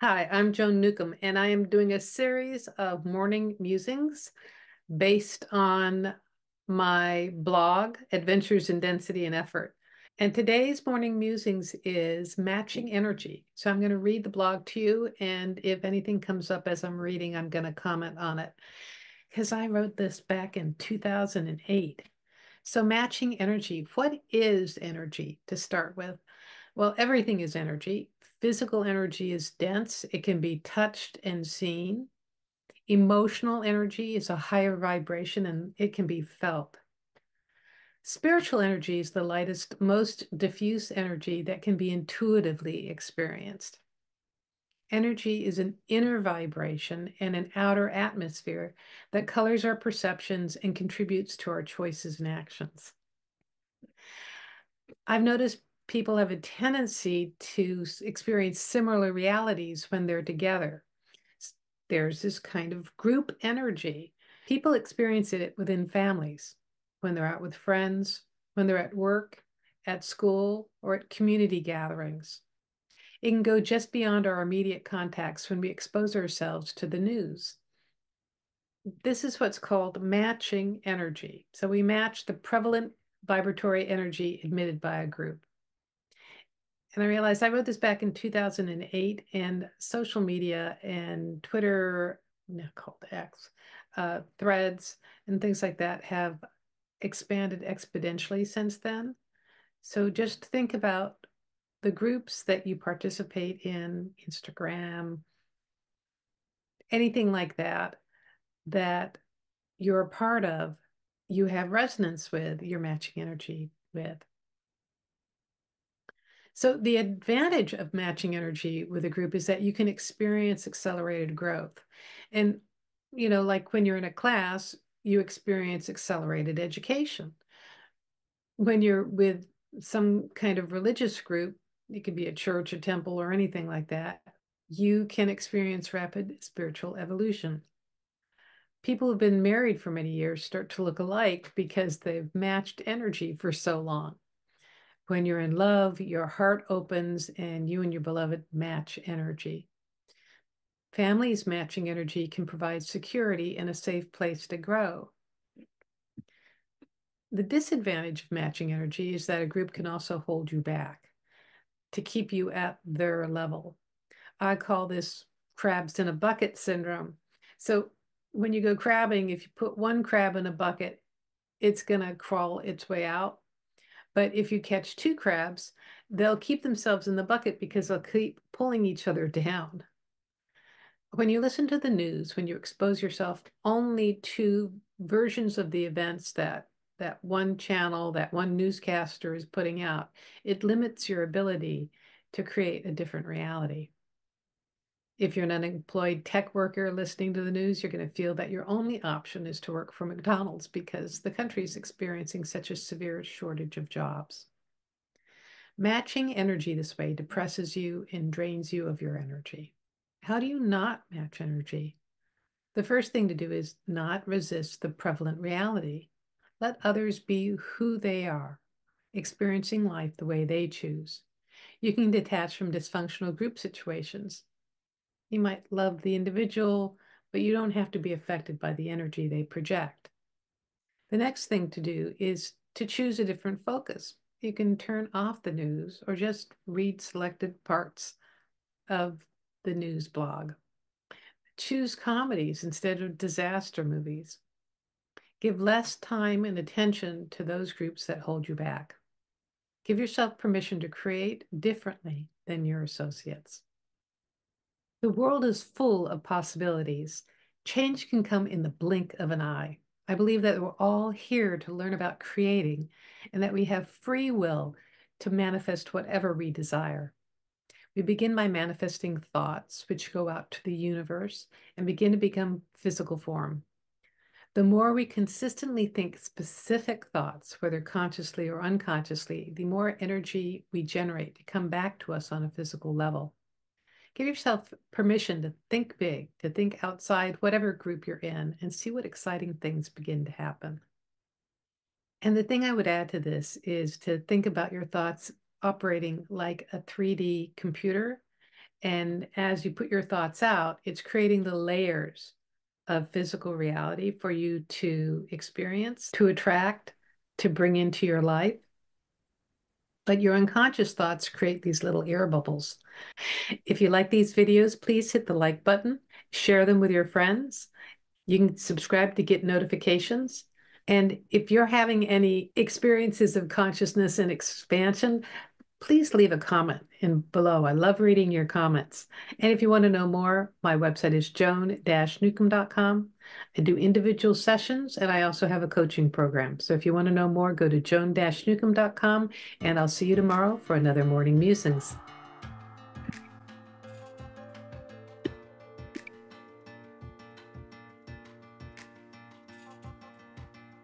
Hi, I'm Joan Newcomb, and I am doing a series of morning musings based on my blog, Adventures in Density and Effort. And today's morning musings is matching energy. So I'm going to read the blog to you, and if anything comes up as I'm reading, I'm going to comment on it because I wrote this back in 2008. So matching energy, what is energy to start with? Well, everything is energy. Physical energy is dense. It can be touched and seen. Emotional energy is a higher vibration and it can be felt. Spiritual energy is the lightest, most diffuse energy that can be intuitively experienced. Energy is an inner vibration and an outer atmosphere that colors our perceptions and contributes to our choices and actions. I've noticed people have a tendency to experience similar realities when they're together. There's this kind of group energy. People experience it within families, when they're out with friends, when they're at work, at school, or at community gatherings. It can go just beyond our immediate contacts when we expose ourselves to the news. This is what's called matching energy. So we match the prevalent vibratory energy emitted by a group. And I realized I wrote this back in 2008, and social media and Twitter, now called X, threads, and things like that have expanded exponentially since then. So just think about the groups that you participate in, Instagram, anything like that, that you're a part of, you have resonance with, you're matching energy with. So the advantage of matching energy with a group is that you can experience accelerated growth. And, like when you're in a class, you experience accelerated education. When you're with some kind of religious group, it could be a church, a temple, or anything like that, you can experience rapid spiritual evolution. People who've been married for many years start to look alike because they've matched energy for so long. When you're in love, your heart opens and you and your beloved match energy. Families matching energy can provide security and a safe place to grow. The disadvantage of matching energy is that a group can also hold you back to keep you at their level. I call this crabs in a bucket syndrome. So when you go crabbing, if you put one crab in a bucket, it's going to crawl its way out. But if you catch two crabs, they'll keep themselves in the bucket because they'll keep pulling each other down. When you listen to the news, when you expose yourself only to versions of the events that one channel, that one newscaster is putting out, it limits your ability to create a different reality. If you're an unemployed tech worker listening to the news, you're going to feel that your only option is to work for McDonald's because the country is experiencing such a severe shortage of jobs. Matching energy this way depresses you and drains you of your energy. How do you not match energy? The first thing to do is not resist the prevalent reality. Let others be who they are, experiencing life the way they choose. You can detach from dysfunctional group situations. You might love the individual, but you don't have to be affected by the energy they project. The next thing to do is to choose a different focus. You can turn off the news or just read selected parts of the news blog. Choose comedies instead of disaster movies. Give less time and attention to those groups that hold you back. Give yourself permission to create differently than your associates. The world is full of possibilities. Change can come in the blink of an eye. I believe that we're all here to learn about creating and that we have free will to manifest whatever we desire. We begin by manifesting thoughts, which go out to the universe and begin to become physical form. The more we consistently think specific thoughts, whether consciously or unconsciously, the more energy we generate to come back to us on a physical level. Give yourself permission to think big, to think outside whatever group you're in, and see what exciting things begin to happen. And the thing I would add to this is to think about your thoughts operating like a 3D computer And as you put your thoughts out, it's creating the layers of physical reality for you to experience, to attract, to bring into your life. But your unconscious thoughts create these little air bubbles. If you like these videos, please hit the like button, share them with your friends. You can subscribe to get notifications. And if you're having any experiences of consciousness and expansion, please leave a comment in below. I love reading your comments. And if you want to know more, my website is joan-newcomb.com. I do individual sessions and I also have a coaching program. So if you want to know more, go to joan-newcomb.com and I'll see you tomorrow for another Morning Musings.